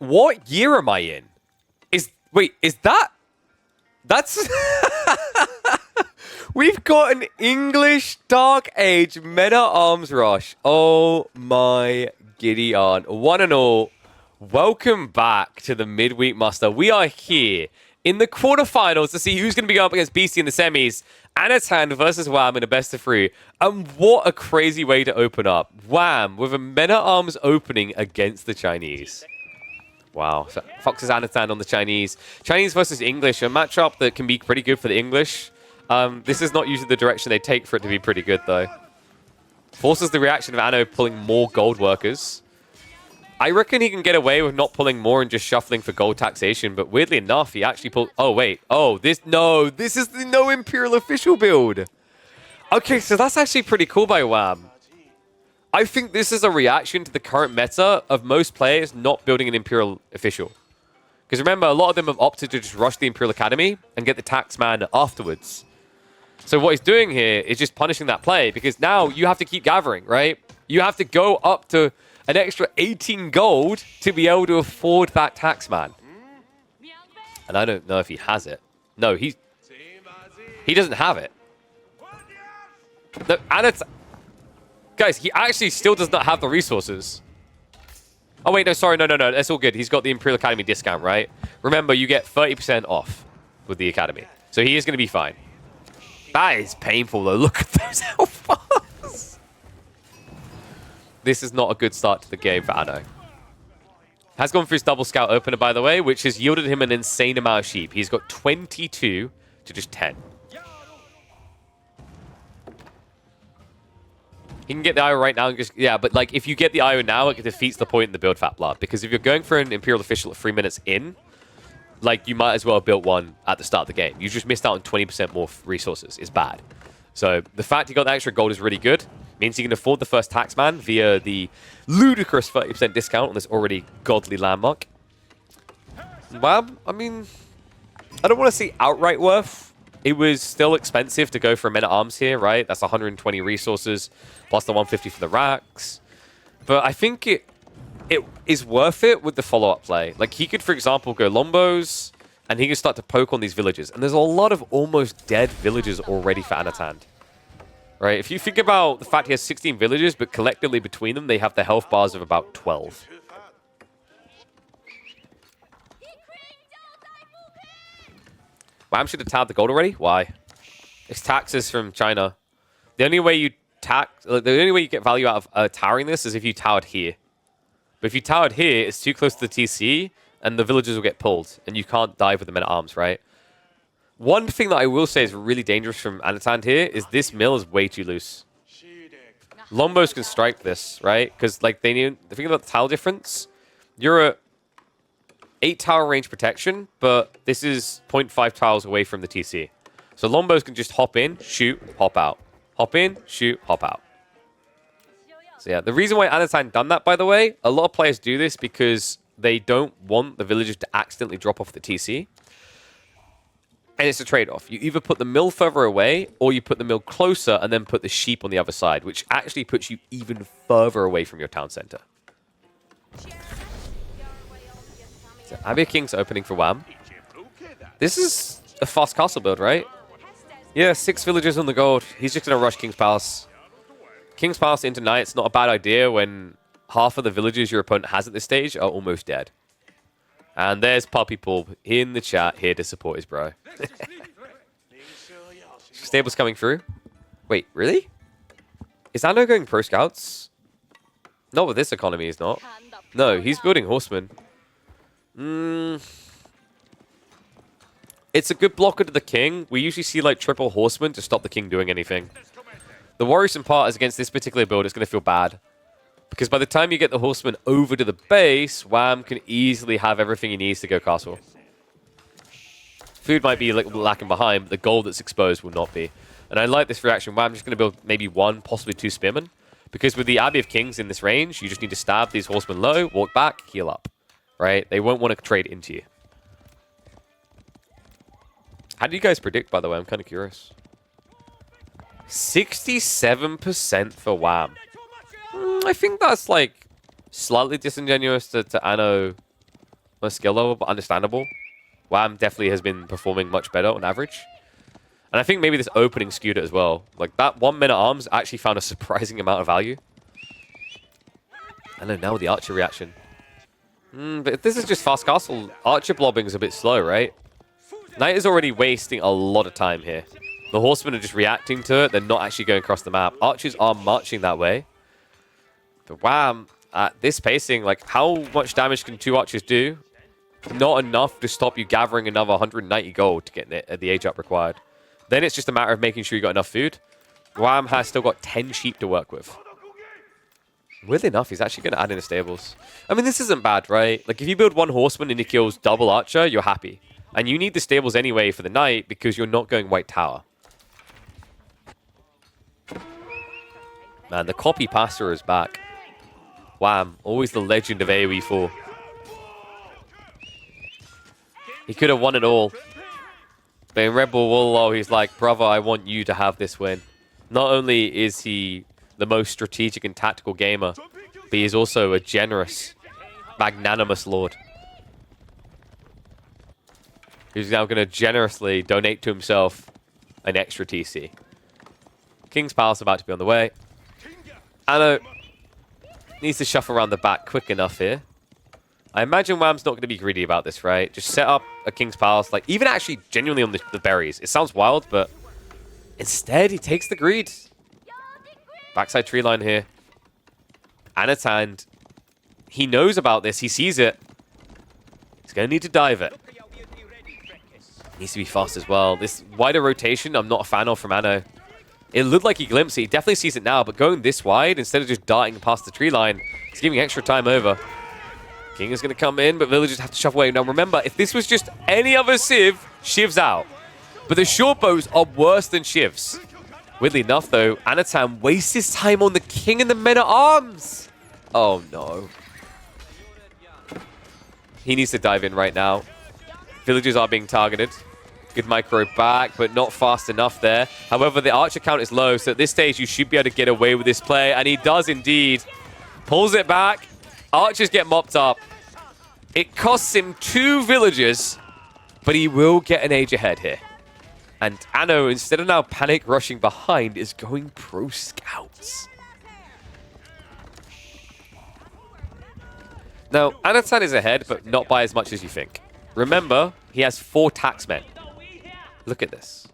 What year am I in? Wait, is that's we've got an English Dark Age Men-at-Arms rush. Oh my giddy aunt. One and all, welcome back to the midweek muster. We are here in the quarterfinals to see who's going to be going up against BC in the semis. Anatan versus Wam in a best of 3. And what a crazy way to open up. Wam with a Men-at-Arms opening against the Chinese. Wow. So Fox's Anatan on the Chinese. Chinese versus English, a matchup that can be pretty good for the English. This is not usually the direction they take for it to be pretty good, though. Forces the reaction of Anno pulling more gold workers. I reckon he can get away with not pulling more and just shuffling for gold taxation, but weirdly enough, he actually pulled... Oh, wait. Oh, this is the no Imperial Official build. Okay, so that's actually pretty cool by Wam. I think this is a reaction to the current meta of most players not building an Imperial Official. Because remember, a lot of them have opted to just rush the Imperial Academy and get the Taxman afterwards. So what he's doing here is just punishing that play, because now you have to keep gathering, right? You have to go up to an extra 18 gold to be able to afford that Taxman. And I don't know if he has it. No, he doesn't have it. No, and it's... Guys, he actually still does not have the resources. Oh, wait, no, sorry, no. That's all good. He's got the Imperial Academy discount, right? Remember, you get 30% off with the Academy. So he is going to be fine. That is painful, though. Look at those health bars. This is not a good start to the game for Anno. Has gone through his double scout opener, by the way, which has yielded him an insane amount of sheep. He's got 22 to just 10. He can get the IO right now and just... Yeah, but like if you get the IO now, it defeats the point in the build fat blood. Because if you're going for an Imperial Official at 3 minutes in, like you might as well have built one at the start of the game. You just missed out on 20% more resources. It's bad. So the fact he got the extra gold is really good. Means he can afford the first Taxman via the ludicrous 30% discount on this already godly landmark. Well, I mean, I don't want to say outright worth. It was still expensive to go for a Men-at-Arms here, right? That's 120 resources, plus the 150 for the racks. But I think it is worth it with the follow-up play. Like, he could, for example, go Lombos, and he can start to poke on these villages. And there's a lot of almost dead villages already for Anatan. Right? If you think about the fact he has 16 villages, but collectively between them, they have the health bars of about 12. Wam should have tabbed the gold already? Why? It's taxes from China. The only way you get value out of towering this is if you towered here. But if you towered here, it's too close to the TC, and the villagers will get pulled, and you can't dive with the Men-at-Arms, right? One thing that I will say is really dangerous from Anatan here is this mill is way too loose. Lombos can strike this, right? Because like they need. Think about the tile difference. You're at 8 tower range protection, but this is 0.5 tiles away from the TC. So Lombos can just hop in, shoot, hop out. Hop in, shoot, hop out. So yeah, the reason why Anatan done that, by the way, a lot of players do this because they don't want the villagers to accidentally drop off the TC. And it's a trade-off. You either put the mill further away, or you put the mill closer and then put the sheep on the other side, which actually puts you even further away from your town center. So Abbey King's opening for Wam. This is a fast castle build, right? Yeah, 6 villagers on the gold. He's just going to rush King's Palace. King's Palace into Knight's not a bad idea when half of the villagers your opponent has at this stage are almost dead. And there's Puppy Paul in the chat here to support his bro. Stable's coming through. Wait, really? Is Anno going pro scouts? Not with this economy, he's not. No, he's building horsemen. It's a good blocker to the king. We usually see like triple horsemen to stop the king doing anything. The worrisome part is against this particular build, it's going to feel bad. Because by the time you get the horseman over to the base, Wam can easily have everything he needs to go castle. Food might be lacking behind, but the gold that's exposed will not be. And I like this reaction. Wam's just going to build maybe 1, possibly 2 spearmen. Because with the Abbey of Kings in this range, you just need to stab these horsemen low, walk back, heal up. Right? They won't want to trade into you. How do you guys predict, by the way? I'm kind of curious. 67% for Wam. I think that's like slightly disingenuous to Anno on a skill level, but understandable. Wam definitely has been performing much better on average. And I think maybe this opening skewed it as well. Like, that 1 minute arms actually found a surprising amount of value. I know, now with the archer reaction. But if this is just fast castle, archer blobbing is a bit slow, right? Knight is already wasting a lot of time here. The horsemen are just reacting to it. They're not actually going across the map. Archers are marching that way. But Wam, at this pacing, like, how much damage can 2 archers do? Not enough to stop you gathering another 190 gold to get the age up required. Then it's just a matter of making sure you got enough food. Wam has still got 10 sheep to work with. Weirdly enough, he's actually going to add in the stables. I mean, this isn't bad, right? Like, if you build 1 horseman and he kills double archer, you're happy. And you need the stables anyway for the knight because you're not going white tower. Man, the copy passer is back. Wam, always the legend of AoE 4. He could have won it all. But in Red Bull Warlord, he's like, brother, I want you to have this win. Not only is he the most strategic and tactical gamer, but he's also a generous, magnanimous lord. He's now going to generously donate to himself an extra TC. King's Palace about to be on the way. Anno needs to shuffle around the back quick enough here. I imagine Wam's not going to be greedy about this, right? Just set up a King's Palace, like, even actually genuinely on the berries. It sounds wild, but instead he takes the greed. Backside tree line here. Anatan, he knows about this. He sees it. He's going to need to dive it. Needs to be fast as well. This wider rotation, I'm not a fan of from Anno. It looked like he glimpsed it. He definitely sees it now, but going this wide, instead of just darting past the tree line, it's giving extra time over. King is going to come in, but villagers have to shove away. Now remember, if this was just any other Civ, Shiv's out. But the short bows are worse than Shivs. Weirdly enough, though, Anatan wastes his time on the king and the men-at-arms. Oh, no. He needs to dive in right now. Villagers are being targeted. Good micro back, but not fast enough there. However, the archer count is low, so at this stage, you should be able to get away with this play, and he does indeed. Pulls it back. Archers get mopped up. It costs him 2 villagers, but he will get an age ahead here. And Anno, instead of now panic rushing behind, is going pro scouts. Now, Anatan is ahead, but not by as much as you think. Remember, he has 4 taxmen. Look at this.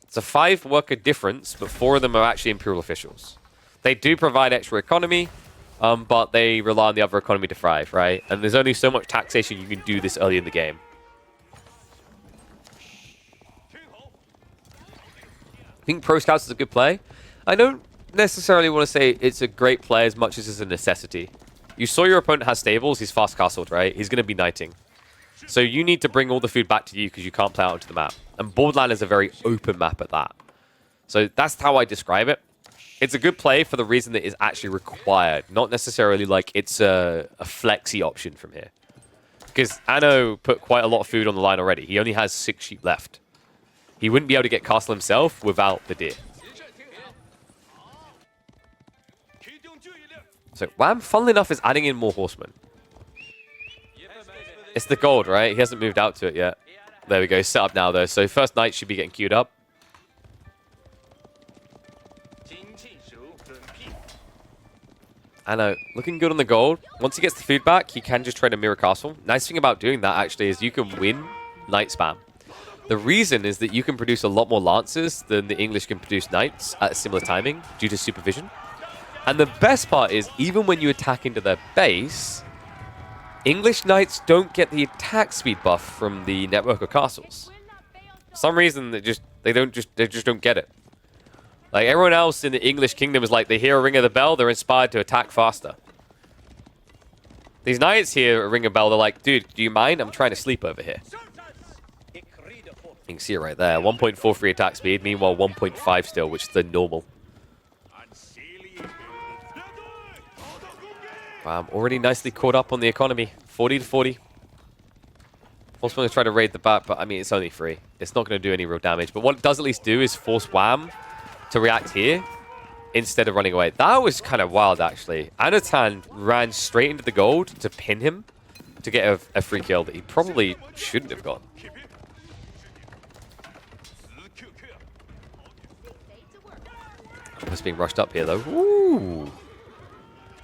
It's a 5 worker difference, but 4 of them are actually imperial officials. They do provide extra economy, but they rely on the other economy to thrive, right? And there's only so much taxation you can do this early in the game. I think Pro Scouts is a good play. I don't necessarily want to say it's a great play as much as it's a necessity. You saw your opponent has stables, he's fast castled, right? He's going to be knighting. So you need to bring all the food back to you because you can't play out onto the map. And Borderland is a very open map at that. So that's how I describe it. It's a good play for the reason that it's actually required, not necessarily like it's a flexy option from here. Because Anno put quite a lot of food on the line already. He only has 6 sheep left. He wouldn't be able to get castle himself without the deer. So Wam, funnily enough, is adding in more horsemen. It's the gold, right? He hasn't moved out to it yet. There we go. Set up now, though. So first knight should be getting queued up. Anno, looking good on the gold. Once he gets the food back, he can just trade a mirror castle. Nice thing about doing that, actually, is you can win knight spam. The reason is that you can produce a lot more lances than the English can produce knights at a similar timing due to supervision. And the best part is, even when you attack into their base, English knights don't get the attack speed buff from the network of castles. For some reason, they just don't get it. Like, everyone else in the English kingdom is like, they hear a ring of the bell, they're inspired to attack faster. These knights hear a ring of bell, they're like, dude, do you mind? I'm trying to sleep over here. You can see it right there. 1.43 attack speed, meanwhile 1.5 still, which is the normal. Wow, I'm already nicely caught up on the economy. 40 to 40. Also going to try to raid the back, but I mean, it's only free. It's not going to do any real damage. But what it does at least do is force Wam to react here instead of running away. That was kind of wild, actually. Anatan ran straight into the gold to pin him, to get a free kill that he probably shouldn't have got. Just being rushed up here, though. Ooh.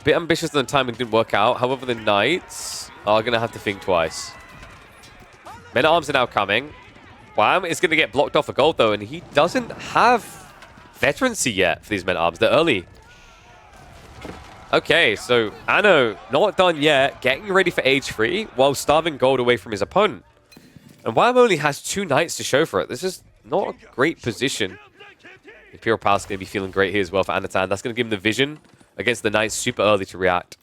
Bit ambitious than the timing didn't work out. However, the Knights are going to have to think twice. Men-at-Arms are now coming. Wam is going to get blocked off a gold, though, and he doesn't have veterancy yet for these Men-at-Arms. They're early. Okay, so Anno, not done yet, getting ready for age 3 while starving gold away from his opponent. And Wam only has 2 Knights to show for it. This is not a great position. Imperial Palace is going to be feeling great here as well for Anatan. That's going to give him the vision against the Knights super early to react.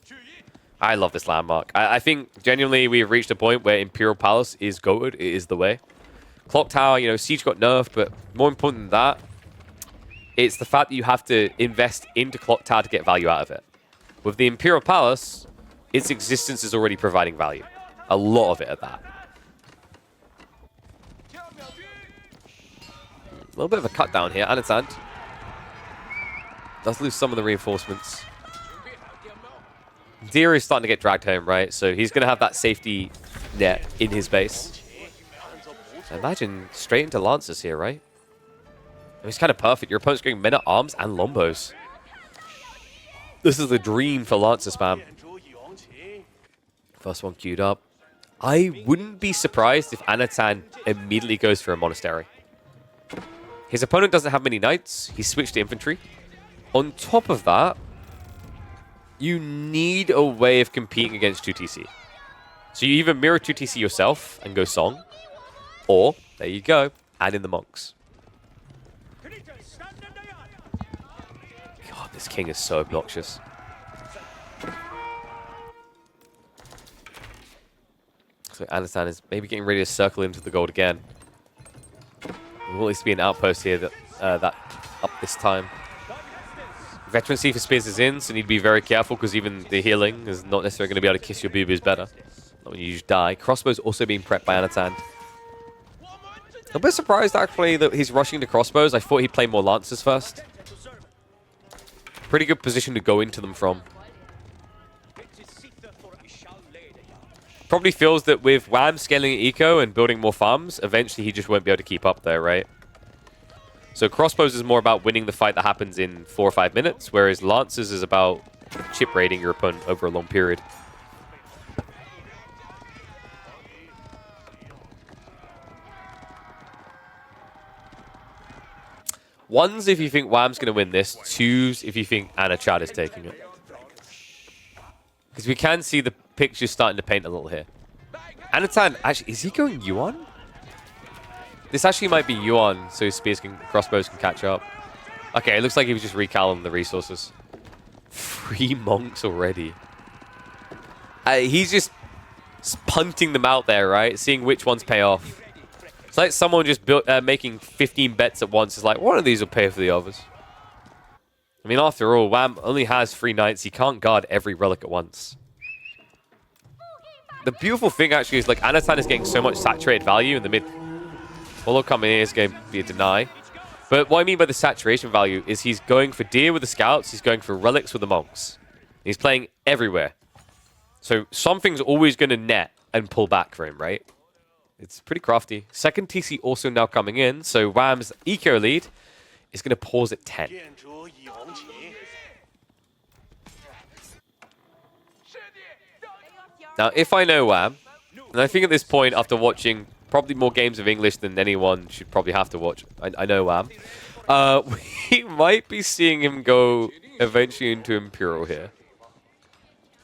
I love this landmark. I think genuinely we have reached a point where Imperial Palace is goated. It is the way. Clock Tower, you know, Siege got nerfed, but more important than that, it's the fact that you have to invest into Clock Tower to get value out of it. With the Imperial Palace, its existence is already providing value. A lot of it at that. A little bit of a cut down here. Anatan does lose some of the reinforcements. Deer is starting to get dragged home, right? So he's going to have that safety net in his base. So imagine straight into Lancers here, right? I mean, it's kind of perfect. Your opponent's going Men-at-Arms and Lombos. This is the dream for Lancer spam. First one queued up. I wouldn't be surprised if Anatan immediately goes for a Monastery. His opponent doesn't have many Knights. He switched to infantry. On top of that, you need a way of competing against 2TC. So you either mirror 2TC yourself and go Song, or, there you go, add in the monks. God, this king is so obnoxious. So Anatan is maybe getting ready to circle into the gold again. There will at least be an outpost here that up this time. Veterancy for Spears is in, so you need to be very careful because even the healing is not necessarily going to be able to kiss your boo-boos better. Not when you just die. Crossbow's also being prepped by Anatan. I'm a bit surprised actually that he's rushing to crossbows. I thought he'd play more Lancers first. Pretty good position to go into them from. Probably feels that with Wam scaling eco and building more farms, eventually he just won't be able to keep up there, right? So crossbows is more about winning the fight that happens in 4 or 5 minutes, whereas Lancers is about chip raiding your opponent over a long period. Ones if you think Wam's going to win this, twos if you think Anachad is taking it. Because we can see the picture starting to paint a little here. Anatan, actually, is he going Yuan? This actually might be Yuan, so his spears can, crossbows can catch up. Okay, it looks like he was just recalling the resources. 3 monks already. He's just punting them out there, right? Seeing which ones pay off. It's like someone just making 15 bets at once. It's like, one of these will pay for the others. I mean, after all, Wam only has 3 knights. He can't guard every relic at once. The beautiful thing, actually, is like Anatan is getting so much saturated value in the mid. Although coming in is going to be a deny. But what I mean by the saturation value is he's going for deer with the scouts. He's going for relics with the monks. He's playing everywhere. So something's always going to net and pull back for him, right? It's pretty crafty. Second TC also now coming in. So Wam's eco lead is going to pause at 10. Now, if I know Wam, and I think at this point, after watching probably more games of English than anyone should probably have to watch, I know Wam, we might be seeing him go eventually into Imperial here.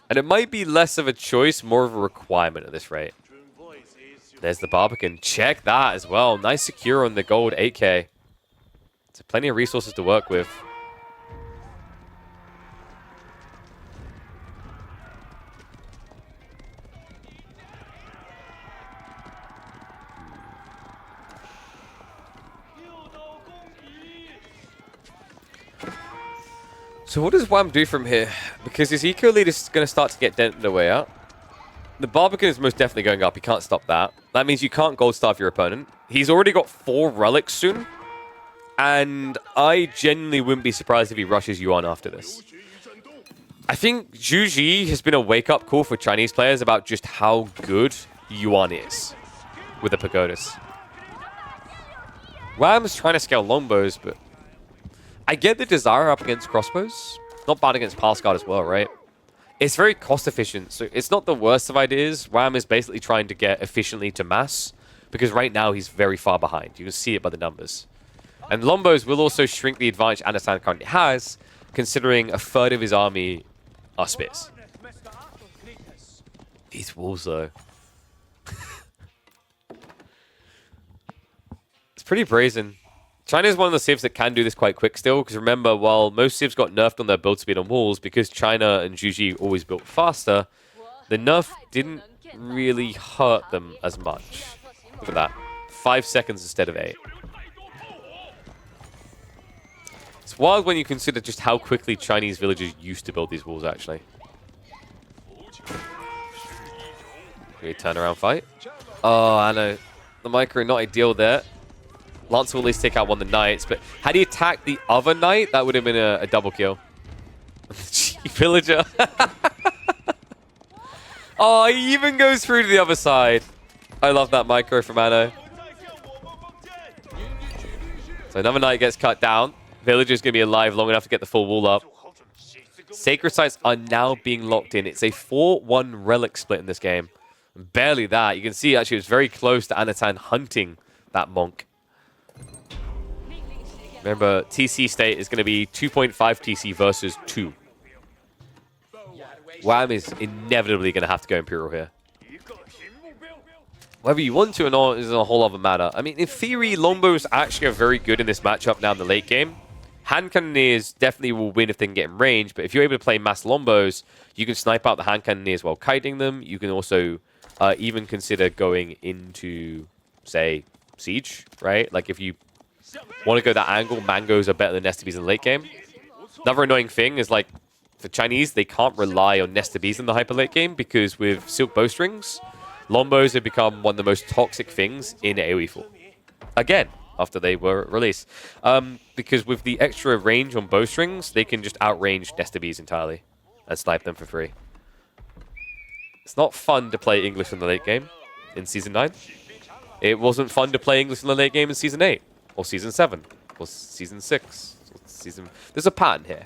And it might be less of a choice, more of a requirement at this rate. There's the Barbican. Check that as well. Nice secure on the gold 8k. So plenty of resources to work with. So what does Wam do from here? Because his eco lead is going to start to get dented away out. The Barbican is most definitely going up. You can't stop that. That means you can't gold starve your opponent. He's already got 4 relics soon. And I genuinely wouldn't be surprised if he rushes Yuan after this. I think Zhu has been a wake-up call for Chinese players about just how good Yuan is with the pagodas. Wam's trying to scale longbows, but I get the desire up against crossbows. Not bad against pass guard as well, right? It's very cost efficient, so it's not the worst of ideas. Wam is basically trying to get efficiently to mass, because right now he's very far behind. You can see it by the numbers. And longbows will also shrink the advantage Anatan currently has, considering a third of his army are spears. These walls, though. It's pretty brazen. China is one of the civs that can do this quite quick still, because remember, while most civs got nerfed on their build speed on walls, because China and Zhu always built faster, the nerf didn't really hurt them as much. Look at that. 5 seconds instead of 8. It's wild when you consider just how quickly Chinese villagers used to build these walls, actually. Great turnaround fight. Oh, I know. The micro not ideal there. Lance will at least take out one of the knights, but had he attacked the other knight, that would have been a double kill. Villager. Oh, he even goes through to the other side. I love that micro from Anno. So another knight gets cut down. Villager's going to be alive long enough to get the full wall up. Sacred sites are now being locked in. It's a 4-1 relic split in this game. Barely that. You can see actually it was very close to Anatan hunting that monk. Remember, TC state is going to be 2.5 TC versus 2. Wam is inevitably going to have to go Imperial here. Whether you want to or not is a whole other matter. I mean, in theory, longbows actually are very good in this matchup now in the late game. Hand cannoneers definitely will win if they can get in range, but if you're able to play mass longbows, you can snipe out the hand cannoneers while kiting them. You can also even consider going into, say, siege, right? Like if you want to go that angle, mangoes are better than Nesta Bees in the late game. Another annoying thing is, like, for Chinese, they can't rely on Nesta Bees in the hyper late game because with silk bowstrings, longbows have become one of the most toxic things in AoE 4. Again, after they were released. Because with the extra range on bowstrings, they can just outrange Nesta Bees entirely and snipe them for free. It's not fun to play English in the late game in Season 9. It wasn't fun to play English in the late game in Season 8. Or Season 7. Or Season 6. There's a pattern here.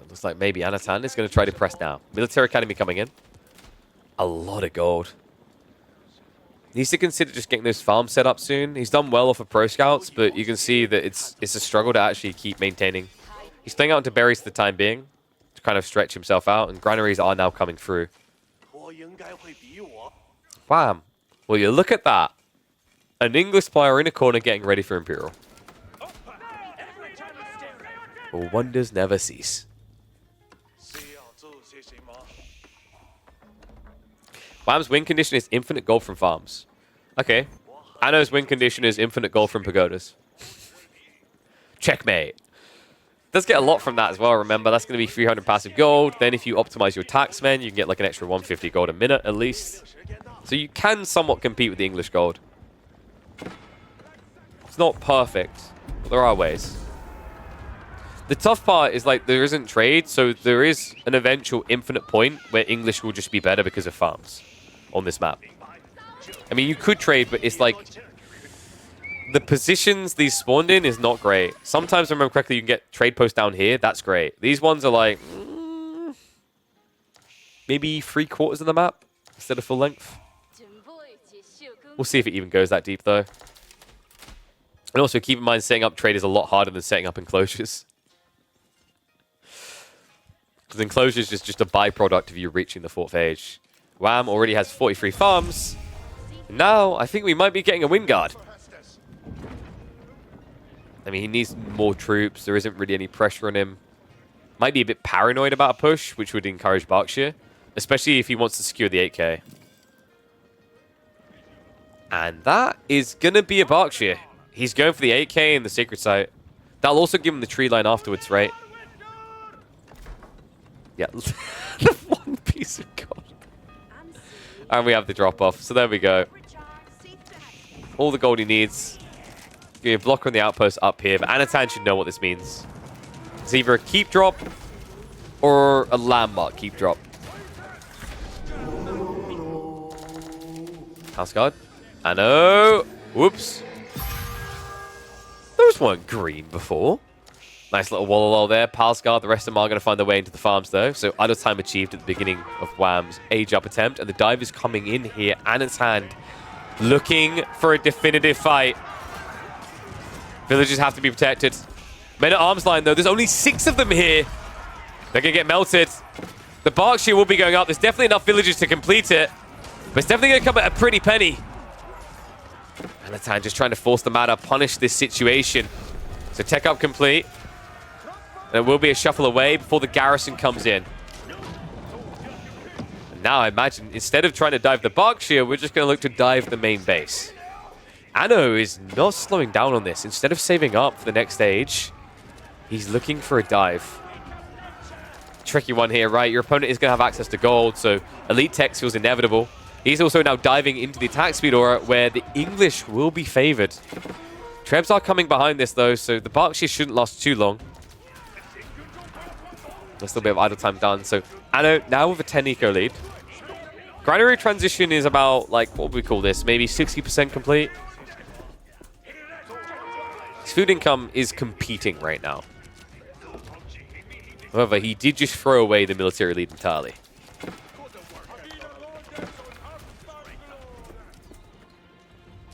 It looks like maybe Anatan is going to try to press now. Military Academy coming in. A lot of gold. Needs to consider just getting those farms set up soon. He's done well off of Pro Scouts, but you can see that it's a struggle to actually keep maintaining. He's staying out into berries for the time being to kind of stretch himself out, and granaries are now coming through. Wham! Well, you look at that. An English player in a corner getting ready for Imperial. Well, wonders never cease. Wam's win condition is infinite gold from farms. Okay. Anno's win condition is infinite gold from pagodas. Checkmate. Does get a lot from that as well, remember. That's going to be 300 passive gold. Then if you optimize your taxmen, you can get like an extra 150 gold a minute at least. So you can somewhat compete with the English gold. It's not perfect, but there are ways. The tough part is, like, there isn't trade, so there is an eventual infinite point where English will just be better because of farms on this map. I mean, you could trade, but it's like the positions these spawned in is not great. Sometimes, if I remember correctly, you can get trade posts down here. That's great. These ones are like maybe 3/4 of the map instead of full length. We'll see if it even goes that deep, though. And also, keep in mind, setting up trade is a lot harder than setting up enclosures. Because enclosures is just a byproduct of you reaching the 4th age. Wam already has 43 farms. Now, I think we might be getting a wind guard. I mean, he needs more troops. There isn't really any pressure on him. Might be a bit paranoid about a push, which would encourage Berkshire. Especially if he wants to secure the 8k. And that is going to be a Berkshire. He's going for the 8k and the Sacred Site. That'll also give him the tree line afterwards, right? Yeah, the one piece of gold. And we have the drop-off. So there we go. All the gold he needs. Give me a blocker on the outpost up here. But Anatan should know what this means. It's either a keep drop or a landmark keep drop. House guard. I know. Whoops. Those weren't green before. Nice little wall there. Palace guard. The rest of them are going to find their way into the farms, though. So idle time achieved at the beginning of Wam's age up attempt. And the dive is coming in here. Anna's hand looking for a definitive fight. Villagers have to be protected. Men at arms line, though. There's only 6 of them here. They're going to get melted. The Berkshire will be going up. There's definitely enough villagers to complete it. But it's definitely going to come at a pretty penny. Anatan just trying to force them out, punish this situation. So tech up complete. There will be a shuffle away before the garrison comes in. And now I imagine instead of trying to dive the Berkshire, we're just going to look to dive the main base. Anno is not slowing down on this. Instead of saving up for the next stage, he's looking for a dive. Tricky one here, right? Your opponent is going to have access to gold, so elite tech feels inevitable. He's also now diving into the attack speed aura, where the English will be favored. Trebs are coming behind this, though, so the Berkshire shouldn't last too long. There's still a bit of idle time done, so Anno now with a 10 eco lead. Granary transition is about, like, what would we call this? Maybe 60% complete. His food income is competing right now. However, he did just throw away the military lead entirely.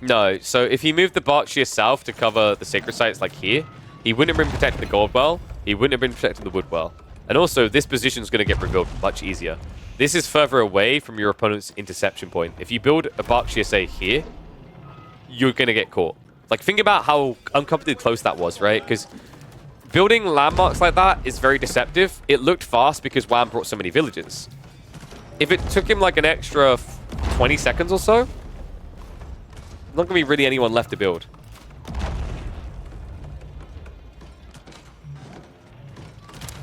No, so if he moved the Berkshire south to cover the sacred sites like here, he wouldn't have been protecting the gold well, he wouldn't have been protecting the wood well. And also, this position is going to get revealed much easier. This is further away from your opponent's interception point. If you build a Berkshire, say, here, you're going to get caught. Like, think about how uncomfortably close that was, right? Because building landmarks like that is very deceptive. It looked fast because Wam brought so many villagers. If it took him like an extra 20 seconds or so, not going to be really anyone left to build.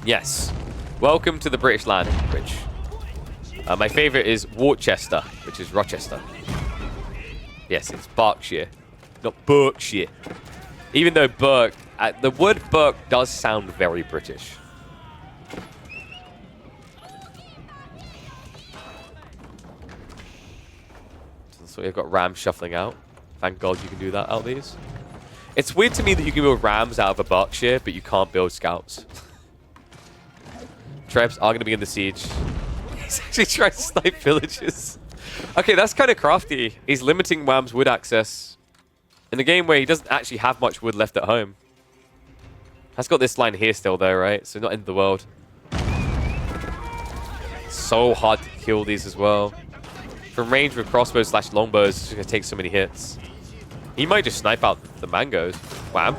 Yes. Welcome to the British land bridge. My favorite is Worcester, which is Rochester. Yes, it's Berkshire, not Berkshire. Even though Berk, the word Berk does sound very British. So we've got Rams shuffling out. Thank God you can do that out of these. It's weird to me that you can build Rams out of a Berkshire, but you can't build Scouts. Trebs are going to be in the siege. He's actually trying to snipe villages. Okay, that's kind of crafty. He's limiting Wam's wood access in a game where he doesn't actually have much wood left at home. Has got this line here still though, right? So not end of the world. So hard to kill these as well. From range with crossbows slash longbows, it's just going to take so many hits. He might just snipe out the mangoes. Wham.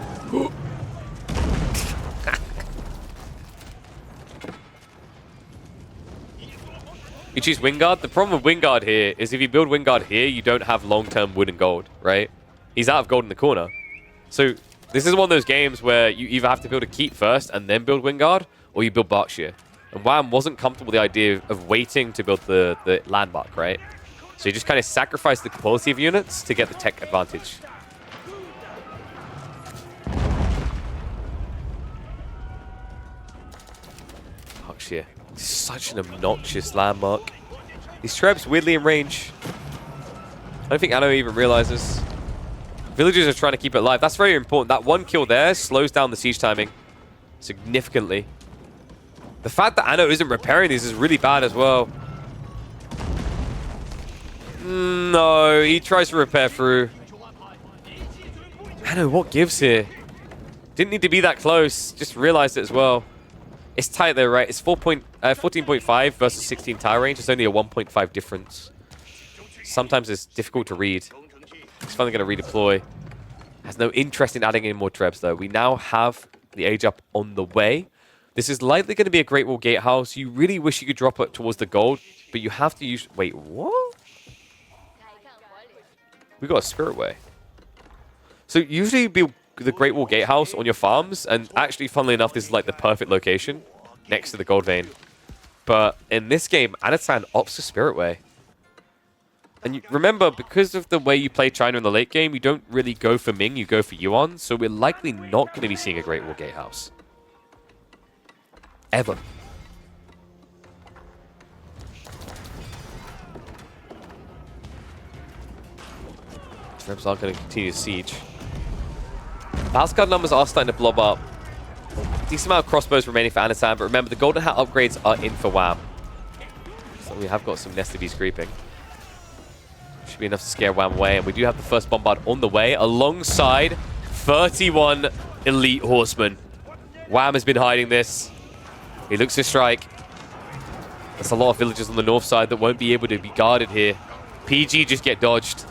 You choose Wingard. The problem with Wingard here is if you build Wingard here, you don't have long-term wood and gold, right? He's out of gold in the corner. So this is one of those games where you either have to build a keep first and then build Wingard, or you build Berkshire. And Wam wasn't comfortable with the idea of waiting to build the landmark, right? So he just kind of sacrificed the quality of units to get the tech advantage. Berkshire. Such an obnoxious landmark. These Trebs weirdly in range. I don't think Anno even realizes. Villagers are trying to keep it alive. That's very important. That one kill there slows down the siege timing significantly. The fact that Anno isn't repairing these is really bad as well. No, he tries to repair through. Anno, what gives here? Didn't need to be that close. Just realized it as well. It's tight though, right? It's 14.5 versus 16 tower range. It's only a 1.5 difference. Sometimes it's difficult to read. He's finally going to redeploy. Has no interest in adding in more Trebs though. We now have the age up on the way. This is likely going to be a Great Wall Gatehouse. You really wish you could drop it towards the gold, but you have to use... Wait, what? We got a Spirit Way. So usually you build the Great Wall Gatehouse on your farms, and actually, funnily enough, this is like the perfect location next to the gold vein. But in this game, Anatan opts for Spirit Way. And you, remember, because of the way you play China in the late game, you don't really go for Ming, you go for Yuan, so we're likely not going to be seeing a Great Wall Gatehouse. ever. Rebs aren't going to continue to siege. Battle card numbers are starting to blob up. Decent amount of crossbows remaining for Anatan, but remember, the Golden Hat upgrades are in for Wam. So we have got some Nest of Bees creeping. Should be enough to scare Wam away, and we do have the first bombard on the way, alongside 31 elite horsemen. Wam has been hiding this. He looks to strike. There's a lot of villagers on the north side that won't be able to be guarded here. PG just get dodged.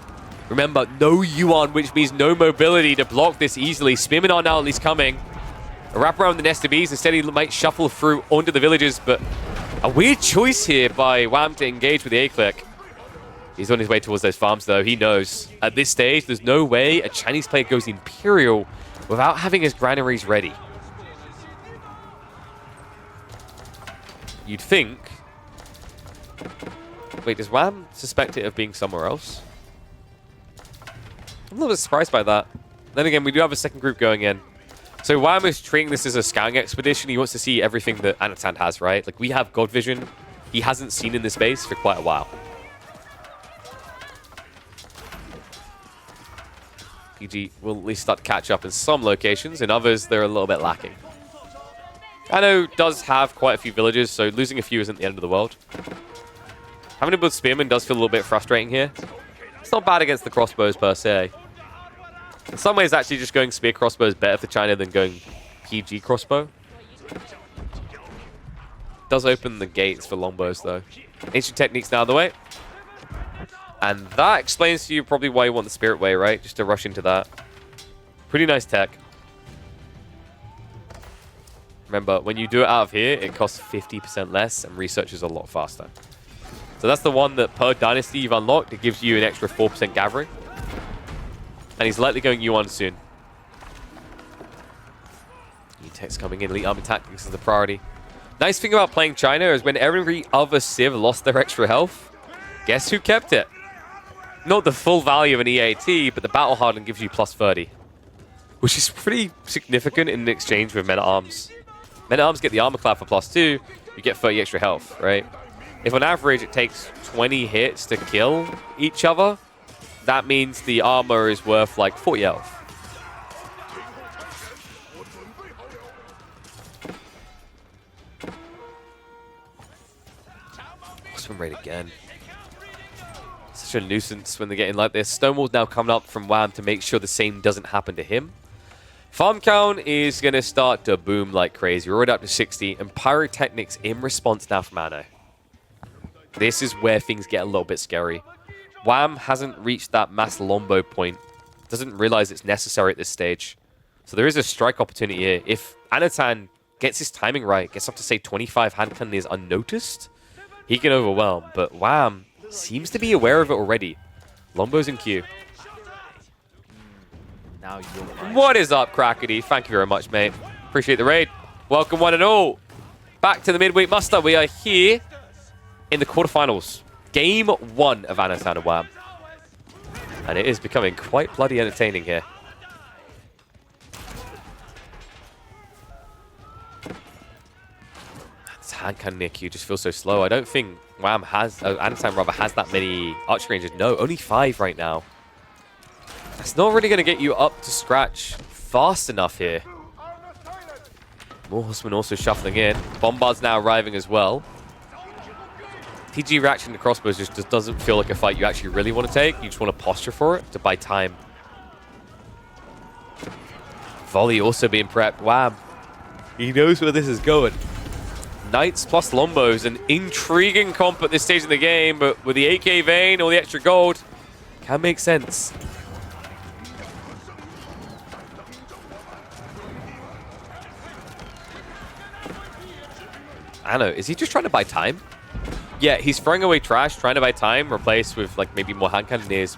Remember, no Yuan, which means no mobility to block this easily. Spearmen are now at least coming. A wrap around the Nest of Bees. Instead, he might shuffle through onto the villagers, but a weird choice here by Wam to engage with the A-click. He's on his way towards those farms, though. He knows. At this stage, there's no way a Chinese player goes Imperial without having his granaries ready. You'd think... Wait, does Wam suspect it of being somewhere else? I'm a little bit surprised by that. Then again, we do have a second group going in. So Wam is treating this as a scouting expedition. He wants to see everything that Anatan has, right? Like, we have God Vision. He hasn't seen in this base for quite a while. PG will at least start to catch up in some locations. In others, they're a little bit lacking. Anno does have quite a few villages, so losing a few isn't the end of the world. Having to build Spearmen does feel a little bit frustrating here. It's not bad against the crossbows per se. In some ways, actually, just going spear crossbow is better for China than going PG crossbow. Does open the gates for longbows, though. Ancient techniques now out of the way. And that explains to you probably why you want the Spirit Way, right? Just to rush into that. Pretty nice tech. Remember, when you do it out of here, it costs 50% less, and research is a lot faster. So that's the one that per dynasty you've unlocked. It gives you an extra 4% gathering. And he's likely going Yuan soon. New tech's coming in. Elite Army Tactics is the priority. Nice thing about playing China is when every other Civ lost their extra health, guess who kept it? Not the full value of an EAT, but the Battle Harden gives you plus 30. Which is pretty significant in exchange with Men-at-Arms. Men-at-Arms get the Armor Clad for plus 2, you get 30 extra health, right? If on average it takes 20 hits to kill each other, that means the armor is worth like 40 health. Horseman raid again. Such a nuisance when they're getting like this. Stonewall's now coming up from Wam to make sure the same doesn't happen to him. Farm count is going to start to boom like crazy. We're already up to 60. And Pyrotechnics in response now from Anno. This is where things get a little bit scary. Wam hasn't reached that mass longbow point. Doesn't realize it's necessary at this stage. So there is a strike opportunity here. If Anatan gets his timing right, gets up to say 25 hand cannoneers unnoticed, he can overwhelm. But Wam seems to be aware of it already. Longbows in queue. Now you're right. What is up, Crackety? Thank you very much, mate. Appreciate the raid. Welcome one and all. Back to the midweek muster. We are here in the quarterfinals. Game 1 of Anatan and Wam. And it is becoming quite bloody entertaining here. This hand cannon queue just feels so slow. I don't think Wam has, Anatan rather, has that many archery ranges. No, only 5 right now. That's not really going to get you up to scratch fast enough here. More horsemen also shuffling in. Bombards now arriving as well. PG reaction to crossbows just doesn't feel like a fight you actually really want to take. You just want to posture for it to buy time. Volley also being prepped. Wam. He knows where this is going. Knights plus Longbows, an intriguing comp at this stage of the game, but with the AK Vein or the extra gold, can make sense. Anno, is he just trying to buy time? Yeah, he's throwing away trash, trying to buy time, replace with like maybe more hand cannoneers.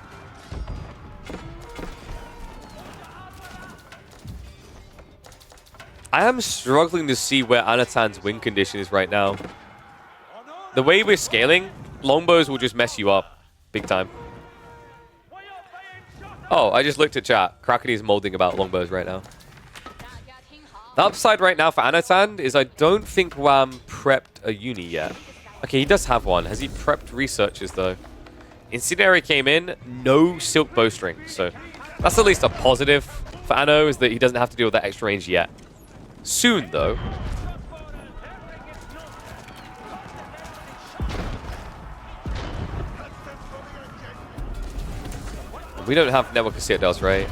I am struggling to see where Anatan's win condition is right now. The way we're scaling, longbows will just mess you up big time. Oh, I just looked at chat. Crackety is molding about longbows right now. The upside right now for Anatan is I don't think Wam prepped a uni yet. Okay, he does have one. Has he prepped researchers, though? Incendiary came in, no silk bowstring. So that's at least a positive for Anno, is that he doesn't have to deal with that extra range yet. Soon, though. We don't have network of citadels, right?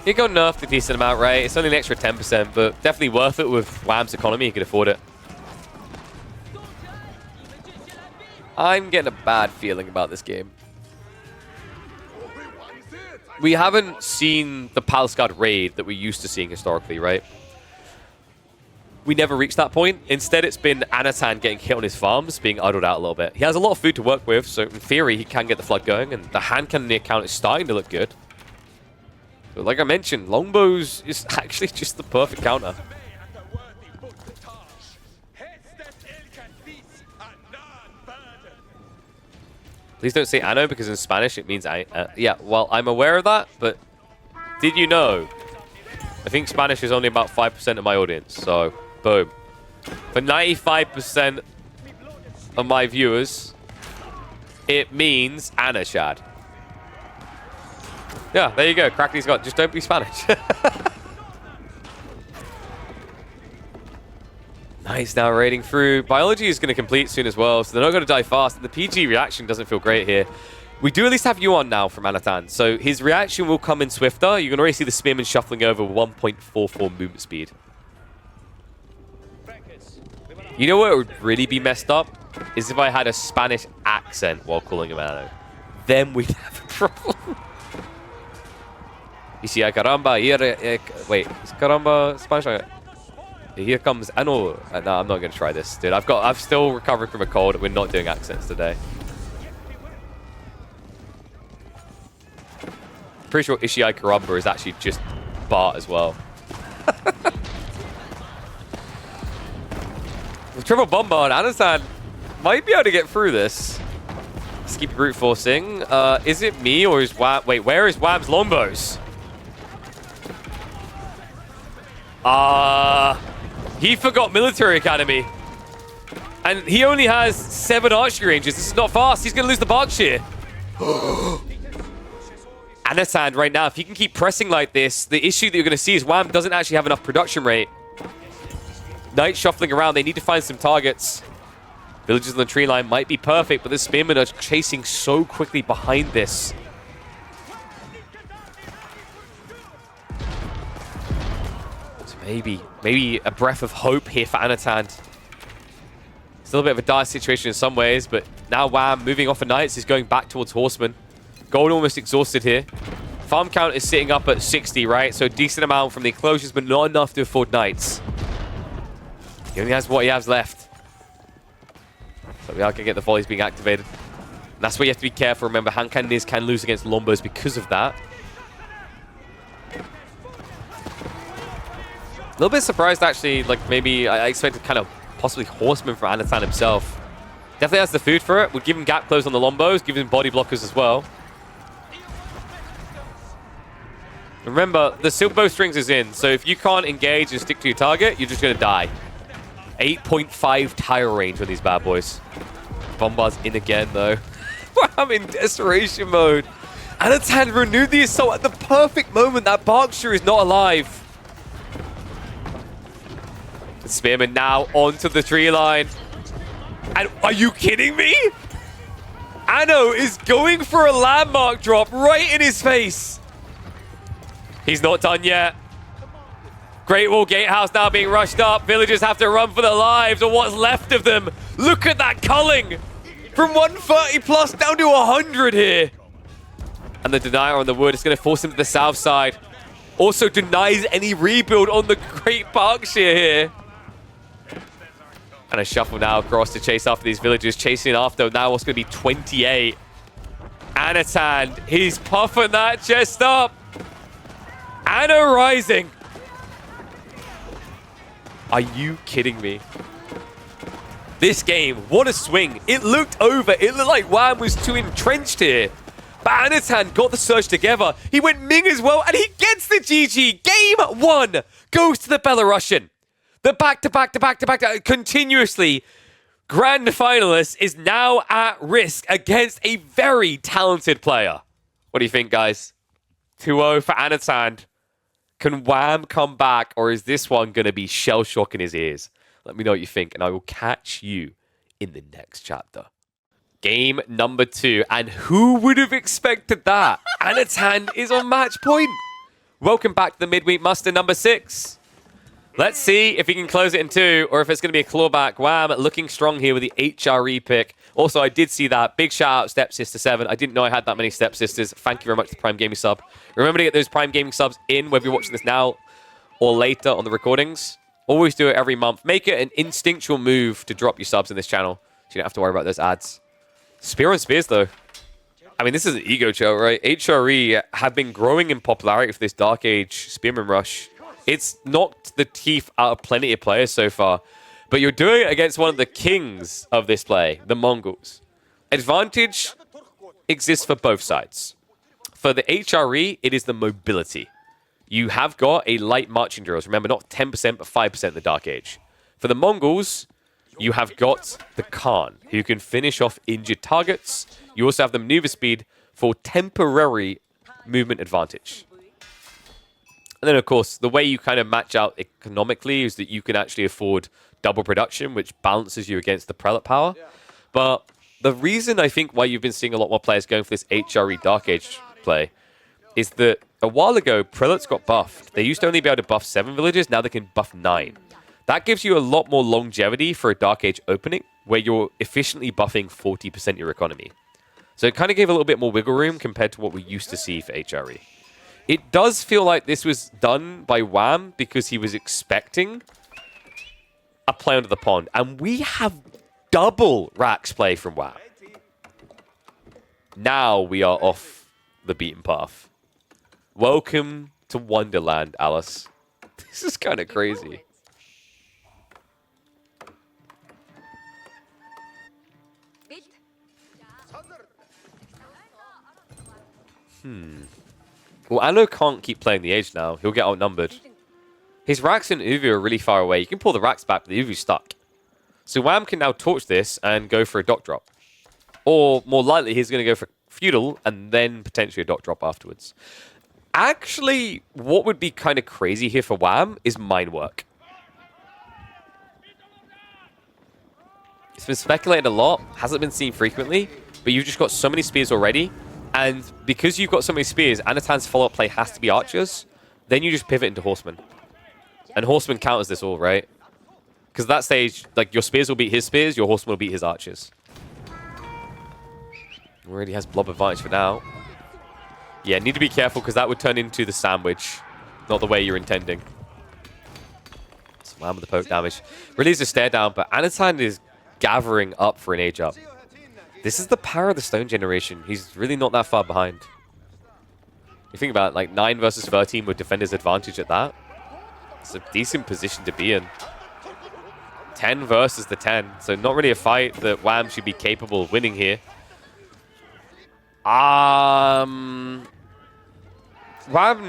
You got nerfed a decent amount, right? It's only an extra 10%, but definitely worth it with Wam's economy. He could afford it. I'm getting a bad feeling about this game. We haven't seen the Palace Guard raid that we're used to seeing historically, right? We never reached that point. Instead, it's been Anatan getting hit on his farms, being idled out a little bit. He has a lot of food to work with, so in theory, he can get the flood going, and the hand cannon in the account is starting to look good. But like I mentioned, longbows is actually just the perfect counter. Please don't say Anno, because in Spanish it means yeah, well, I'm aware of that, but did you know? I think Spanish is only about 5% of my audience, so boom. For 95% of my viewers, it means Anashad. Yeah, there you go. Crackley's got, just don't be Spanish. Nice, now raiding through. Biology is going to complete soon as well, so they're not going to die fast. And the PG reaction doesn't feel great here. We do at least have Yuan now from Anatan, so his reaction will come in swifter. You can already see the Spearman shuffling over 1.44 movement speed. You know what would really be messed up? Is if I had a Spanish accent while calling him Anno. Then we'd have a problem. You see, caramba, here, wait, is caramba Spanish? Here comes Anno. No, I'm not going to try this, dude. I've still recovered from a cold. We're not doing accents today. Pretty sure Ishii Karamba is actually just Bart as well. With triple bombard, Anatan might be able to get through this. Let's keep brute forcing. Is it me or is Wam? Wait, where is Wam's longbows? He forgot military academy. And he only has 7 archery ranges. This is not fast. He's going to lose the Berkshire. Anatan right now, if he can keep pressing like this, the issue that you're going to see is Wam doesn't actually have enough production rate. Knights shuffling around. They need to find some targets. Villages on the tree line might be perfect, but the Spearmen are chasing so quickly behind this. So maybe a breath of hope here for Anatan. Still a bit of a dire situation in some ways, but now Wam moving off of Knights is going back towards Horsemen. Gold almost exhausted here. Farm count is sitting up at 60, right? So a decent amount from the enclosures, but not enough to afford Knights. He only has what he has left. So we are going to get the volleys being activated. And that's where you have to be careful. Remember, hand cannons can lose against Lombos because of that. A little bit surprised, actually. Like, maybe I expected kind of possibly Horseman from Anatan himself. Definitely has the food for it. Would give him gap close on the Lombos, give him body blockers as well. Remember, the silk bowstrings is in, so if you can't engage and stick to your target, you're just going to die. 8.5 tire range on these bad boys. Bombard's in again, though. I'm in desperation mode. Anatan renewed the assault at the perfect moment. That Berkshire is not alive. The Spearman now onto the tree line. And are you kidding me? Anno is going for a landmark drop right in his face. He's not done yet. Great Wall Gatehouse now being rushed up. Villagers have to run for their lives, or what's left of them. Look at that culling. From 130 plus down to 100 here. And the denier on the wood is going to force him to the south side. Also denies any rebuild on the Great Berkshire here. And a shuffle now across to chase after these villagers. Chasing after now what's going to be 28. Anatan, he's puffing that chest up. Anno rising. Are you kidding me? This game, what a swing. It looked over. It looked like Wam was too entrenched here. But Anatan got the surge together. He went Ming as well, and he gets the GG. Game 1 goes to the Belarusian. The back-to-back continuously grand finalist is now at risk against a very talented player. What do you think, guys? 2-0 for Anatan. Can Wam come back, or is this one going to be shell-shock in his ears? Let me know what you think, and I will catch you in the next chapter. Game number 2, and who would have expected that? Anatan is on match point. Welcome back to the midweek muster number 6. Let's see if he can close it in 2, or if it's going to be a clawback. Wam looking strong here with the HRE pick. Also, I did see that. Big shout out, Stepsister7. I didn't know I had that many Stepsisters. Thank you very much to Prime Gaming sub. Remember to get those Prime Gaming subs in, whether you're watching this now or later on the recordings. Always do it every month. Make it an instinctual move to drop your subs in this channel, so you don't have to worry about those ads. Spear on Spears, though. I mean, this is an ego choke, right? HRE have been growing in popularity for this Dark Age Spearman Rush. It's knocked the teeth out of plenty of players so far. But you're doing it against one of the kings of this play, the Mongols. Advantage exists for both sides. For the HRE, it is the mobility. You have got a light marching drills. Remember, not 10%, but 5% in the Dark Age. For the Mongols, you have got the Khan, who can finish off injured targets. You also have the maneuver speed for temporary movement advantage. And then, of course, the way you kind of match out economically is that you can actually afford double production, which balances you against the prelate power. But the reason I think why you've been seeing a lot more players going for this HRE Dark Age play is that a while ago, prelates got buffed. They used to only be able to buff 7 villages. Now they can buff 9. That gives you a lot more longevity for a Dark Age opening, where you're efficiently buffing 40% of your economy. So it kind of gave a little bit more wiggle room compared to what we used to see for HRE. It does feel like this was done by Wam because he was expecting a play under the pond. And we have double Rax play from Wam. Now we are off the beaten path. Welcome to Wonderland, Alice. This is kind of crazy. Well, Anno can't keep playing the Age now. He'll get outnumbered. His Rax and Uvu are really far away. You can pull the Rax back, but the Uvu's stuck. So Wam can now torch this and go for a dock drop. Or, more likely, he's going to go for feudal and then potentially a dock drop afterwards. Actually, what would be kind of crazy here for Wam is mine work. It's been speculated a lot. Hasn't been seen frequently. But you've just got so many spears already. And because you've got so many spears, Anatan's follow-up play has to be archers. Then you just pivot into horsemen. And horsemen counters this all, right? Because at that stage, like, your spears will beat his spears, your horsemen will beat his archers. Already has blob advantage for now. Yeah, need to be careful because that would turn into the sandwich. Not the way you're intending. Slam with the poke damage. Really is a stare down, but Anatan is gathering up for an age up. This is the power of the Stone generation. He's really not that far behind. You think about it, like 9 versus 13 with defender's advantage at that. It's a decent position to be in. 10 versus the 10. So not really a fight that Wam should be capable of winning here. Wam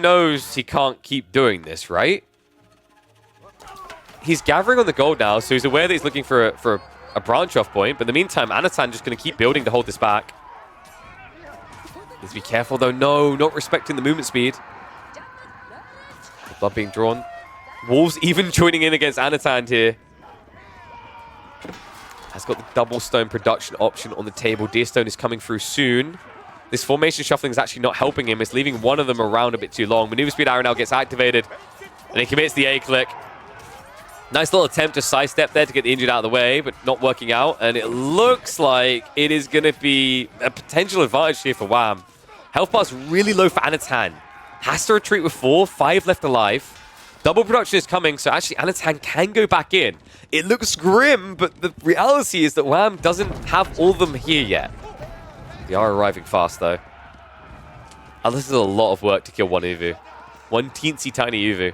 knows he can't keep doing this, right? He's gathering on the gold now, so he's aware that he's looking for a branch-off point. But in the meantime, Anatan just going to keep building to hold this back. Needs to be careful, though. No, not respecting the movement speed. The blood being drawn. Wolves even joining in against Anatan here. Has got the double stone production option on the table. Deerstone is coming through soon. This formation shuffling is actually not helping him. It's leaving one of them around a bit too long. Maneuver speed arrow now gets activated. And he commits the A-click. Nice little attempt to sidestep there to get the injured out of the way, but not working out. And it looks like it is going to be a potential advantage here for Wam. Health bar's really low for Anatan. Has to retreat with 4, 5 left alive. Double production is coming, so actually Anatan can go back in. It looks grim, but the reality is that Wam doesn't have all of them here yet. They are arriving fast, though. Oh, this is a lot of work to kill one Uvu. One teensy tiny Uvu.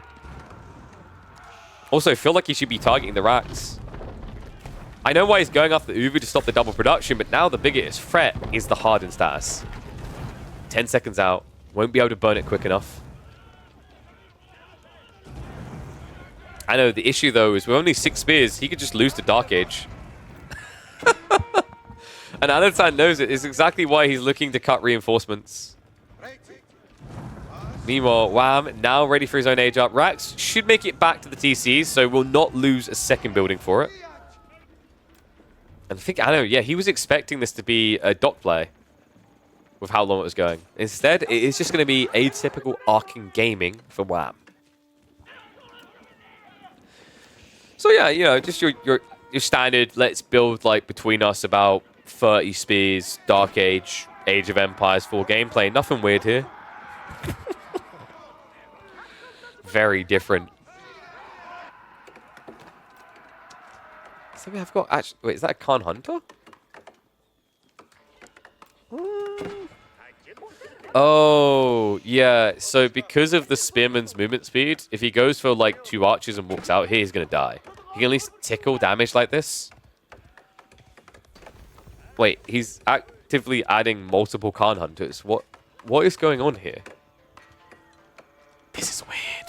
Also, I feel like he should be targeting the Rax. I know why he's going after the Uvu to stop the double production, but now the biggest threat is the hardened status. 10 seconds out. Won't be able to burn it quick enough. I know the issue though is with only 6 spears, he could just lose to Dark Age. And Anatan knows it. It's exactly why he's looking to cut reinforcements. Meanwhile, Wam now ready for his own age up. Rax should make it back to the TCs, so will not lose a second building for it. And I think, I know, yeah, he was expecting this to be a dock play with how long it was going. Instead, it is just going to be atypical arcing gaming for Wam. So yeah, you know, just your standard, let's build like between us about 30 spears, Dark Age, Age of Empires full gameplay. Nothing weird here. Very different. So we have got actually. Wait, is that a Khan Hunter? Oh, yeah. So because of the Spearman's movement speed, if he goes for like 2 archers and walks out here, he's going to die. He can at least tickle damage like this. Wait, he's actively adding multiple Khan Hunters. What is going on here? This is weird.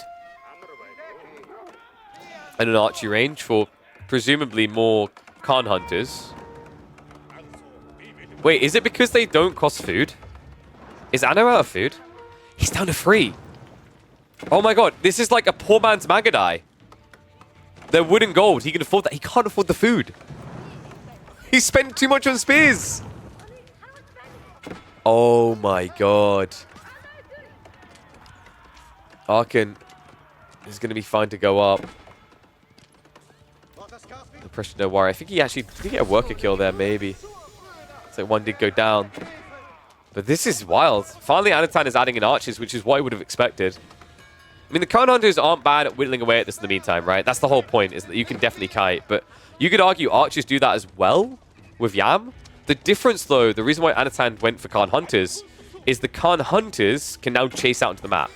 And an archery range for presumably more Khan Hunters. Wait, is it because they don't cost food? Is Anno out of food? He's down to 3. Oh my god, this is like a poor man's Magadai. They're wood and gold. He can afford that. He can't afford the food. He spent too much on spears. Oh my god. Arkan is going to be fine to go up. The pressure, no worry. I think he actually did get a worker kill there, maybe. So one did go down. But this is wild. Finally, Anatan is adding in archers, which is what I would have expected. I mean, the Khan Hunters aren't bad at whittling away at this in the meantime, right? That's the whole point, is that you can definitely kite. But you could argue archers do that as well with Yam. The difference, though, the reason why Anatan went for Khan Hunters is the Khan Hunters can now chase out into the map.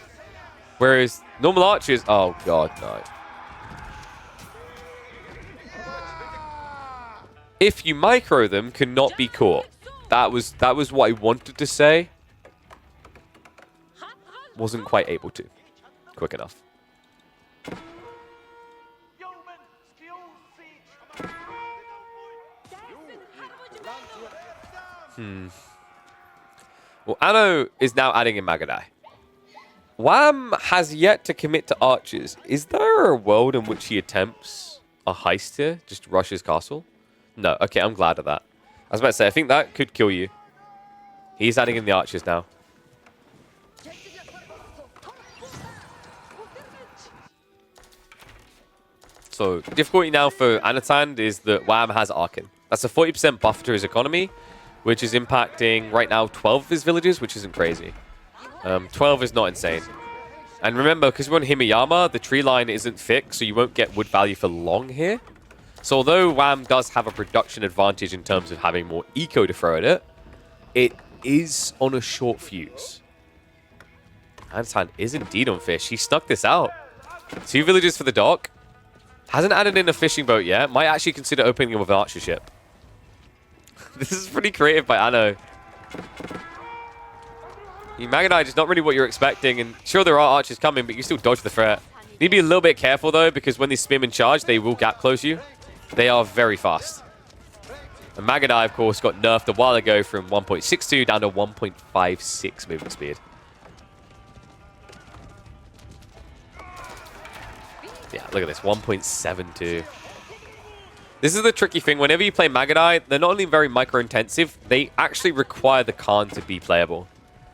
Whereas normal archers... Oh, God, no. If you micro them, cannot be caught. That was what I wanted to say. Wasn't quite able to. Quick enough. Well, Anno is now adding in Magadai. Wam has yet to commit to archers. Is there a world in which he attempts a heist here? Just rush his castle? No. Okay, I'm glad of that. I was about to say, I think that could kill you. He's adding in the archers now. So, difficulty now for Anatan is that Wam has Arkan. That's a 40% buff to his economy, which is impacting right now 12 of his villages, which isn't crazy. 12 is not insane. And remember, because we're on Himayama, the tree line isn't fixed, so you won't get wood value for long here. So although Wam does have a production advantage in terms of having more eco to throw at it, it is on a short fuse. Anatan is indeed on fish. He snuck this out. 2 villages for the dock. Hasn't added in a fishing boat yet. Might actually consider opening it with an archer ship. This is pretty creative by Anno. Magadai is not really what you're expecting, and sure there are archers coming, but you still dodge the threat. You need to be a little bit careful though, because when these spearmen charge, they will gap close you. They are very fast. And Magadai, of course, got nerfed a while ago from 1.62 down to 1.56 movement speed. Yeah, look at this, 1.72. This is the tricky thing. Whenever you play Magadai, they're not only very micro-intensive, they actually require the Khan to be playable.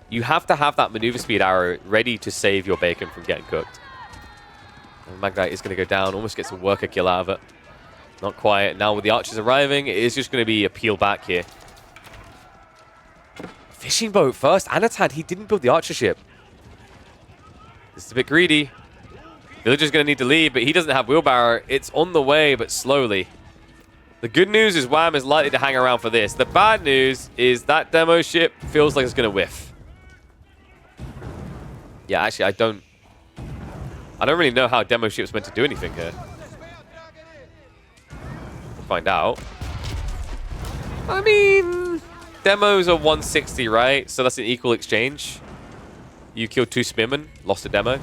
You have to have that maneuver speed arrow ready to save your bacon from getting cooked. And Magadai is going to go down, almost gets a worker kill out of it. Not quite. Now with the archers arriving, it is just going to be a peel back here. Fishing boat first. Anatan, he didn't build the archer ship. This is a bit greedy. Villager's going to need to leave, but he doesn't have wheelbarrow. It's on the way, but slowly. The good news is Wam is likely to hang around for this. The bad news is that demo ship feels like it's going to whiff. Yeah, actually, I don't really know how demo ship's meant to do anything here. We'll find out. I mean, demos are 160, right? So that's an equal exchange. You killed 2 spearmen, lost a demo.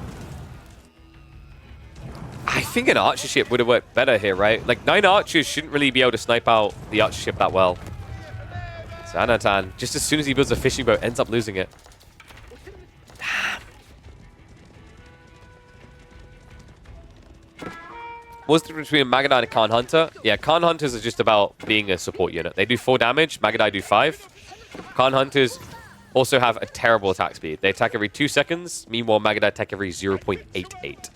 I think an archer ship would have worked better here, right? Like, 9 archers shouldn't really be able to snipe out the archer ship that well. So Anatan, just as soon as he builds a fishing boat, ends up losing it. What's the difference between Magadai and Khan Hunter? Yeah, Khan Hunters are just about being a support unit. They do 4 damage, Magadai do 5. Khan Hunters also have a terrible attack speed. They attack every 2 seconds, meanwhile Magadai attack every 0.88.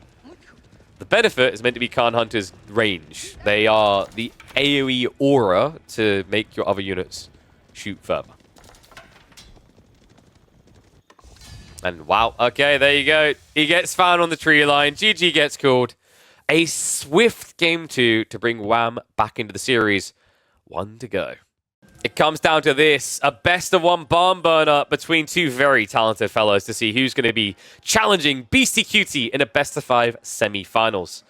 The benefit is meant to be Khan Hunter's range. They are the AoE aura to make your other units shoot further. And wow, okay, there you go. He gets found on the tree line. GG gets called. A swift game 2 to bring Wam back into the series. 1 to go. It comes down to this, a best-of-1 barn burner between 2 very talented fellows to see who's going to be challenging Beastie Cutie in a best-of-5 semi-finals.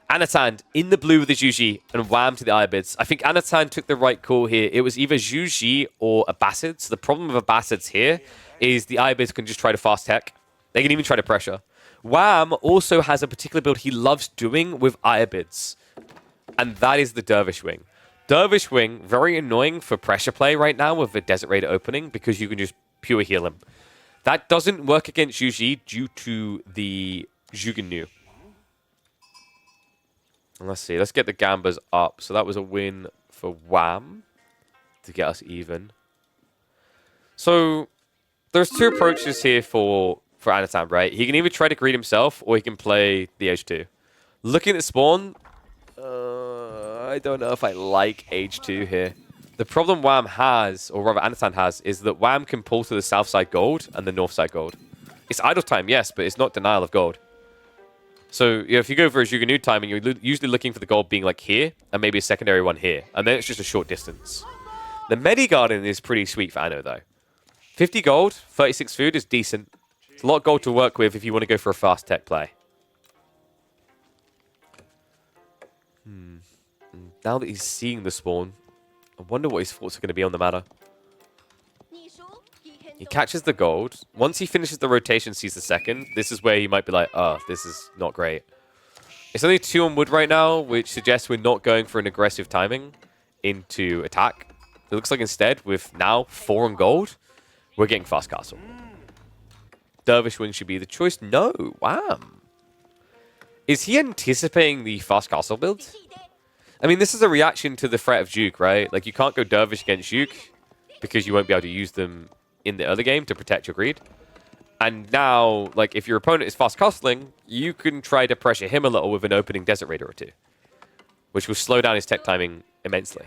Anatan in the blue with the Juji and Wam to the Ayyubids. I think Anatan took the right call here. It was either Juji or Abbasid. So the problem with Abbasids here is the Ayyubids can just try to fast tech. They can even try to pressure. Wam also has a particular build he loves doing with Ayyubids, and that is the Dervish Wing. Dervish Wing, very annoying for pressure play right now with the Desert Raider opening because you can just pure heal him. That doesn't work against Juji due to the Zhuganu. Let's see, let's get the Gambas up. So that was a win for Wam to get us even. So there's 2 approaches here for Anatan, right? He can either try to greed himself or he can play the H2. Looking at the spawn, I don't know if I like H2 here. The problem Wam has, or rather Anatan has, is that Wam can pull to the south side gold and the north side gold. It's idle time, yes, but it's not denial of gold. So if you go for a Zhuganu timing, you're usually looking for the gold being like here, and maybe a secondary one here, and then it's just a short distance. The Medi Garden is pretty sweet for Anno, though. 50 gold, 36 food is decent. It's a lot of gold to work with if you want to go for a fast tech play. Now that he's seeing the spawn, I wonder what his thoughts are going to be on the matter. He catches the gold. Once he finishes the rotation, sees the second, this is where he might be like, oh, this is not great. It's only 2 on wood right now, which suggests we're not going for an aggressive timing into attack. It looks like instead, with now 4 on gold, we're getting fast castle. Dervish Wing should be the choice. No, Wam. Is he anticipating the fast castle build? I mean, this is a reaction to the threat of Juke, right? Like, you can't go Dervish against Juke because you won't be able to use them in the early game to protect your greed. And now, like, if your opponent is fast castling, you can try to pressure him a little with an opening Desert Raider or 2, which will slow down his tech timing immensely.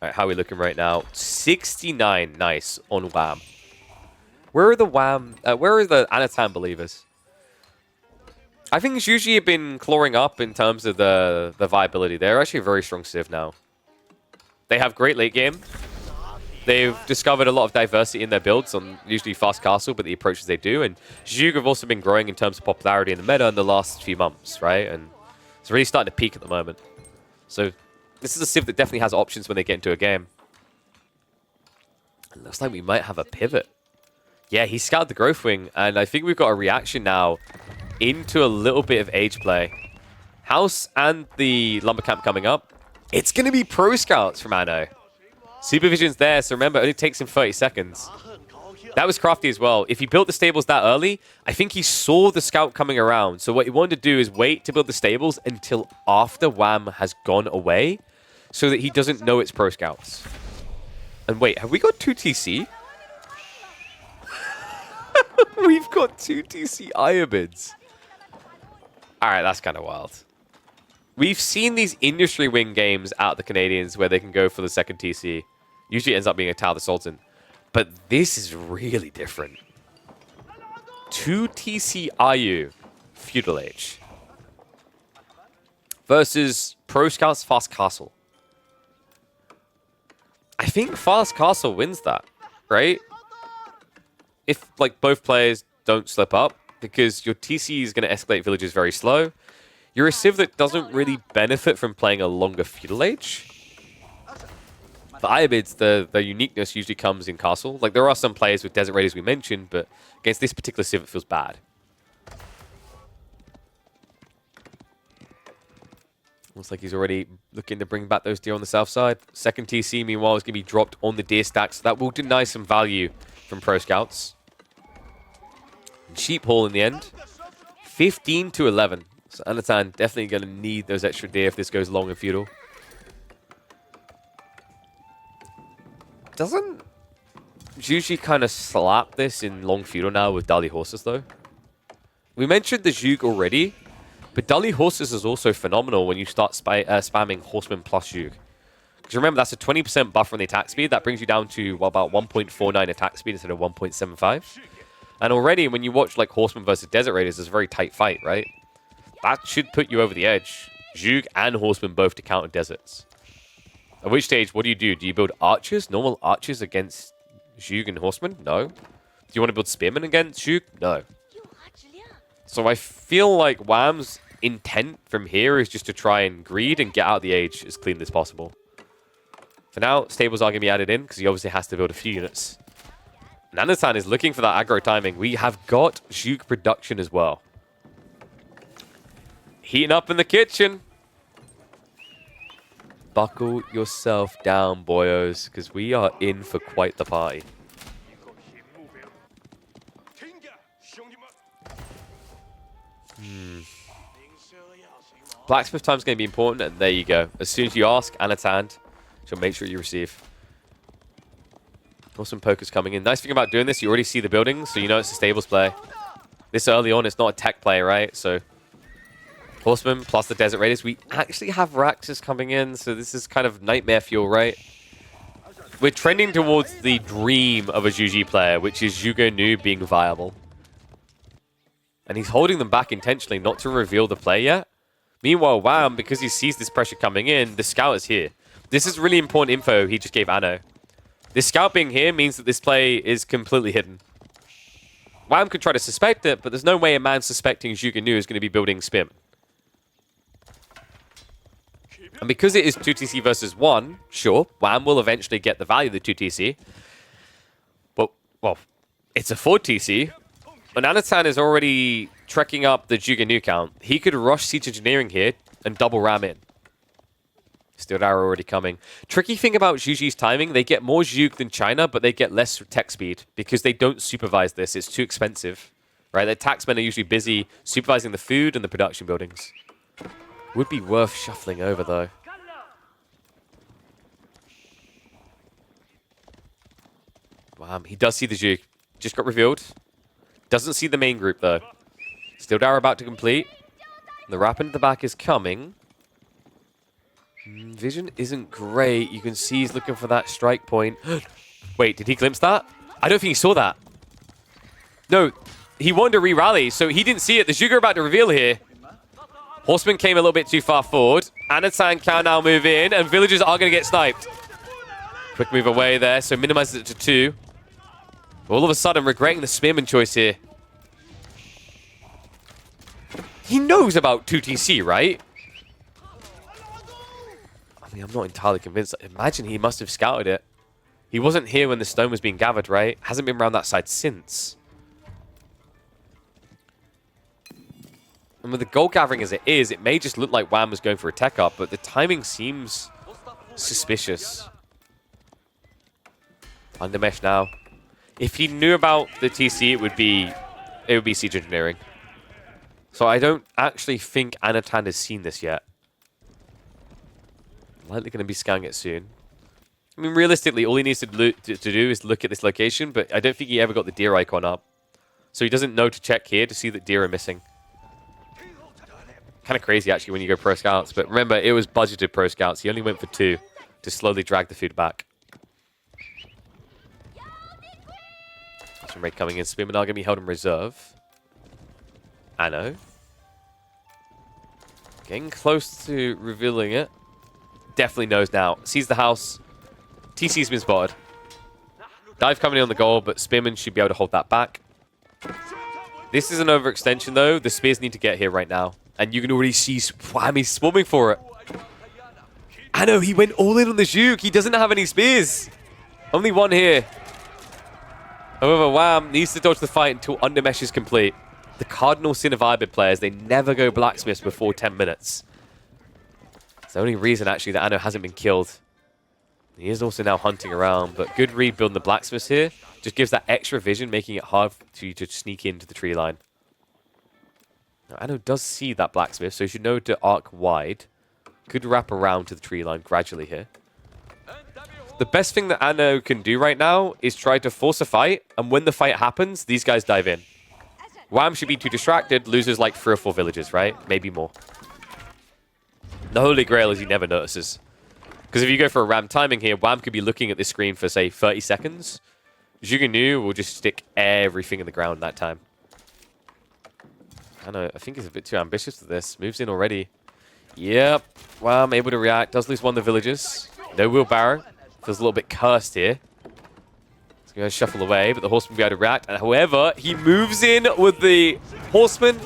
All right, how are we looking right now? 69, nice, on Wam. Where are the Anatan believers? I think it's usually been clawing up in terms of the viability. They're actually a very strong civ now. They have great late game. They've discovered a lot of diversity in their builds on usually fast castle, but the approaches they do. And Zhug have also been growing in terms of popularity in the meta in the last few months, right? And it's really starting to peak at the moment. So this is a civ that definitely has options when they get into a game. It looks like we might have a pivot. Yeah, he scouted the growth wing, and I think we've got a reaction now into a little bit of age play. House and the lumber camp coming up. It's going to be pro scouts from Anno. Supervision's there, so remember, it only takes him 30 seconds. That was crafty as well. If he built the stables that early, I think he saw the scout coming around. So what he wanted to do is wait to build the stables until after Wam has gone away so that he doesn't know it's pro scouts. And wait, have we got 2 TC? We've got 2 TC Ayyubids. Alright, that's kind of wild. We've seen these industry wing games out of the Canadians where they can go for the second TC. Usually it ends up being a Tau the Sultan. But this is really different. 2 TC Ayyu Feudal Age versus Pro Scouts Fast Castle. I think Fast Castle wins that, right? If like both players don't slip up, because your TC is going to escalate villages very slow. You're a civ that doesn't really benefit from playing a longer feudal age. For Ayyubids, the uniqueness usually comes in castle. Like, there are some players with Desert Raiders we mentioned, but against this particular civ, it feels bad. Looks like he's already looking to bring back those deer on the south side. Second TC, meanwhile, is going to be dropped on the deer stack, so that will deny some value from pro scouts. And sheep haul in the end. 15 to 11. So Anatan definitely going to need those extra deer if this goes long and feudal. Doesn't Zhuge kind of slap this in long feudal now with Dali horses, though? We mentioned the Zhuge already, but Dali horses is also phenomenal when you start spamming horsemen plus Zhuge. Because remember, that's a 20% buffer on the attack speed. That brings you down to about 1.49 attack speed instead of 1.75. And already, when you watch like horsemen versus desert raiders, it's a very tight fight, right? That should put you over the edge. Zhuge and horsemen both to counter deserts. At which stage, what do? Do you build archers, normal archers against Zhuge and horsemen? No. Do you want to build spearmen against Zhuge? No. So I feel like Wam's intent from here is just to try and greed and get out the age as clean as possible. For now, stables are going to be added in because he obviously has to build a few units. Nanatan is looking for that aggro timing. We have got Zhuge production as well. Heating up in the kitchen. Buckle yourself down, boyos, because we are in for quite the party. Blacksmith time is going to be important, and there you go. As soon as you ask, Anatan, she'll make sure you receive. Awesome poker's coming in. Nice thing about doing this, you already see the buildings, so you know it's a stables play. This early on, it's not a tech play, right? So, horsemen plus the desert raiders. We actually have Raxus coming in, so this is kind of nightmare fuel, right? We're trending towards the dream of a Zhuge player, which is Zhuge Nu being viable. And he's holding them back intentionally not to reveal the play yet. Meanwhile, Wam, because he sees this pressure coming in, the scout is here. This is really important info he just gave Anno. This scout being here means that this play is completely hidden. Wam could try to suspect it, but there's no way a man suspecting Zhuge Nu is going to be building Spim. And because it is 2TC versus 1, sure, Wam will eventually get the value of the 2TC. But, well, it's a 4TC. But Anatan is already trekking up the Zhuge Nu count. He could rush Siege Engineering here and double ram in. Steel Arrow already coming. Tricky thing about Zhuge's timing, they get more Zhuge than China, but they get less tech speed because they don't supervise this. It's too expensive, right? Their taxmen are usually busy supervising the food and the production buildings. Would be worth shuffling over, though. Wow, he does see the Zhuge. Just got revealed. Doesn't see the main group, though. Steel Arrow about to complete. The wrap into the back is coming. Vision isn't great. You can see he's looking for that strike point. Wait, did he glimpse that? I don't think he saw that. No, he wanted to re-rally, so he didn't see it. The Zhuge are about to reveal here. Horseman came a little bit too far forward. Anatan can now move in, and villagers are going to get sniped. Quick move away there, so minimizes it to 2. All of a sudden, regretting the spearman choice here. He knows about 2TC, right? I mean, I'm not entirely convinced. Imagine he must have scouted it. He wasn't here when the stone was being gathered, right? Hasn't been around that side since. And with the gold gathering as it is, it may just look like Wam was going for a tech up, but the timing seems suspicious. Under mesh now. If he knew about the TC, it would be Siege Engineering. So I don't actually think Anatan has seen this yet. Likely going to be scanning it soon. I mean, realistically, all he needs to do is look at this location, but I don't think he ever got the deer icon up. So he doesn't know to check here to see that deer are missing. Kind of crazy, actually, when you go pro scouts. But remember, it was budgeted pro scouts. He only went for 2 to slowly drag the food back. Some raid coming in. Spearmen are going to be held in reserve. Anno. Getting close to revealing it. Definitely knows now. Sees the house. TC's been spotted. Dive coming in on the goal, but Spearmen should be able to hold that back. This is an overextension, though. The spears need to get here right now. And you can already see Wham, he's swarming for it. Anno, he went all in on the Zhuge. He doesn't have any spears. Only 1 here. However, Wam needs to dodge the fight until Undermesh is complete. The cardinal sin of Ayyubid players, they never go blacksmiths before 10 minutes. It's the only reason, actually, that Anno hasn't been killed. He is also now hunting around, but good read building the blacksmiths here. Just gives that extra vision, making it hard for you to sneak into the tree line. Now, Anno does see that blacksmith, so you should know to arc wide. Could wrap around to the tree line gradually here. The best thing that Anno can do right now is try to force a fight, and when the fight happens, these guys dive in. Wam should be too distracted, loses like 3 or 4 villages, right? Maybe more. The Holy Grail is he never notices. Because if you go for a ram timing here, Wam could be looking at this screen for, say, 30 seconds. Zhuge will just stick everything in the ground that time. I think he's a bit too ambitious for this. Moves in already. Yep. Wam able to react. Does lose one of the villages. No wheelbarrow. Feels a little bit cursed here. He's going to shuffle away, but the horseman will be able to react. And however, he moves in with the horseman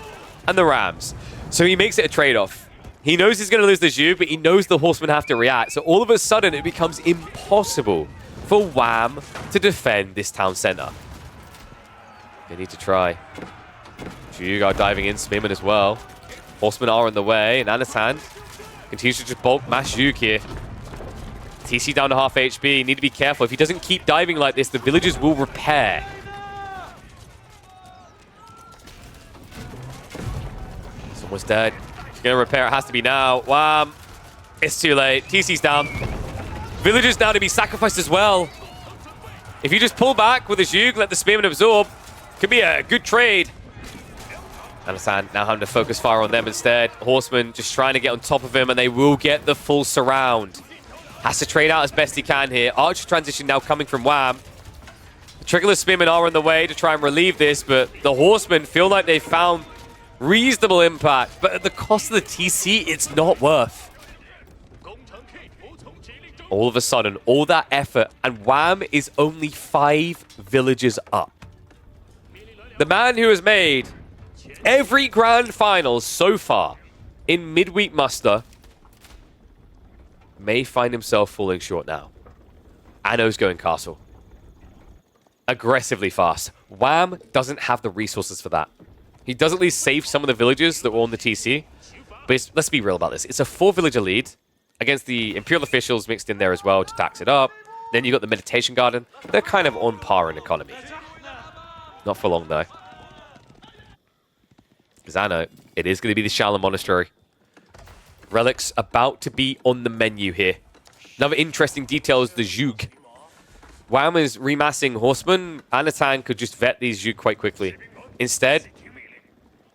and the rams. So he makes it a trade-off. He knows he's going to lose the Zhu, but he knows the horsemen have to react. So all of a sudden, it becomes impossible for Wam to defend this town center. They need to try. Zhu are diving in, Spearman as well. Horsemen are in the way, and Anatan continues to just bulk mash Zhu here. TC down to half HP. Need to be careful. If he doesn't keep diving like this, the villagers will repair. It's almost dead. If you're going to repair, it has to be now. Wham! It's too late. TC's down. Villagers now to be sacrificed as well. If you just pull back with the Zhug, let the Spearman absorb, could be a good trade. Anatan now having to focus fire on them instead. Horseman just trying to get on top of him, and they will get the full surround. Has to trade out as best he can here. Archer transition now coming from Wam. The triggerless Spearmen are on the way to try and relieve this, but the Horsemen feel like they've found reasonable impact. But at the cost of the TC, it's not worth. All of a sudden, all that effort, and Wam is only 5 villages up. The man who has made every grand final so far in midweek muster may find himself falling short now. Anno's going castle. Aggressively fast. Wam doesn't have the resources for that. He does at least save some of the villages that were on the TC. But let's be real about this. It's a 4-villager lead against the Imperial officials mixed in there as well to tax it up. Then you got the Meditation Garden. They're kind of on par in economy. Not for long, though. Because I know it is going to be the Shaolin Monastery. Relics about to be on the menu here. Another interesting detail is the Zhug. Wam is remassing Horsemen. Anatan could just vet these Zhug quite quickly. Instead,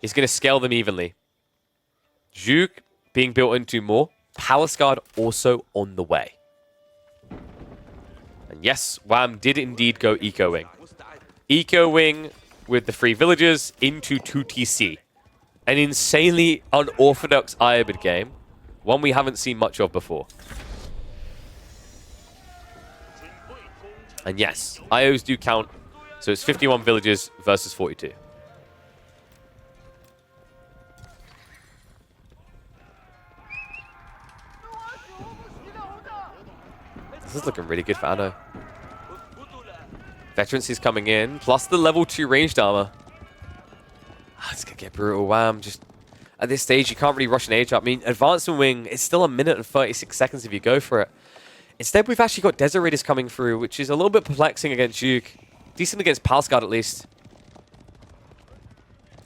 he's going to scale them evenly. Zhug being built into more. Palace Guard also on the way. And yes, Wam did indeed go Eco Wing. Eco Wing with the 3 villagers into 2 TC. An insanely unorthodox Ayyubid game. One we haven't seen much of before. And yes, IOs do count. So it's 51 villages versus 42. This is looking really good for Anno. Veterancy's coming in, plus the level 2 ranged armor. It's going to get brutal. Wham. Just at this stage, you can't really rush an age up. I mean, Advancement Wing, it's still 1 minute and 36 seconds if you go for it. Instead, we've actually got Desert Raiders coming through, which is a little bit perplexing against Duke. Decent against Palace Guard, at least.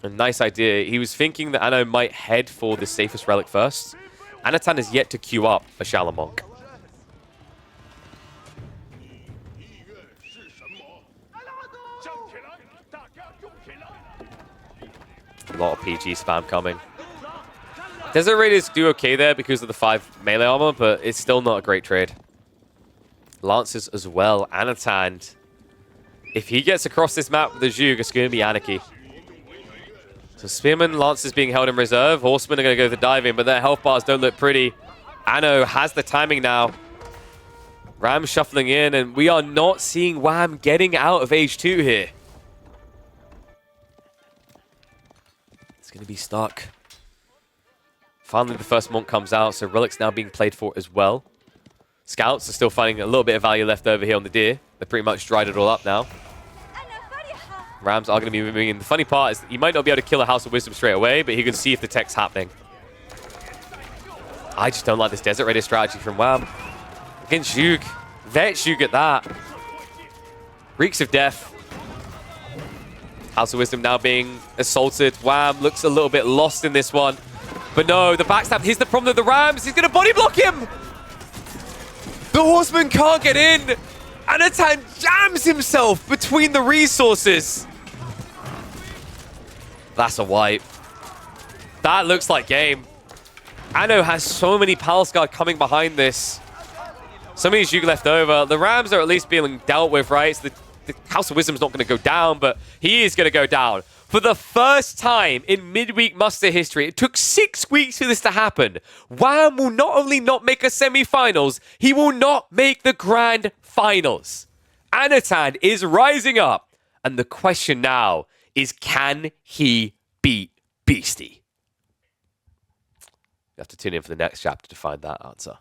A nice idea. He was thinking that Anno might head for the safest relic first. Anatan has yet to queue up a Shaolin Monk. A lot of PG spam coming. Desert Raiders do okay there because of the 5 melee armor, but it's still not a great trade. Lancers as well. Anatan. If he gets across this map with the Zhug, it's going to be anarchy. So Spearman, Lancers being held in reserve. Horsemen are going to go to diving, but their health bars don't look pretty. Anno has the timing now. Ram shuffling in, and we are not seeing Wam getting out of age 2 here. Going to be stuck. Finally, the first monk comes out, so Relic's now being played for as well. Scouts are still finding a little bit of value left over here on the deer. They pretty much dried it all up now. Rams are going to be moving in. The funny part is that he might not be able to kill a House of Wisdom straight away, but he can see if the tech's happening. I just don't like this Desert Raider strategy from Wam. Against Zhug. Vet Zhug at that. Reeks of death. House of Wisdom now being assaulted. Wam looks a little bit lost in this one. But no, the backstab. Here's the problem with the Rams. He's going to body block him. The Horseman can't get in. Anatan jams himself between the resources. That's a wipe. That looks like game. Anno has so many Palace Guard coming behind this. So many Zhug left over. The Rams are at least being dealt with, right? So the House of Wisdom's not going to go down, but he is going to go down. For the first time in midweek muster history, it took 6 weeks for this to happen. Wam will not only not make a semi-finals, he will not make the grand finals. Anatan is rising up. And the question now is, can he beat Beastie? You have to tune in for the next chapter to find that answer.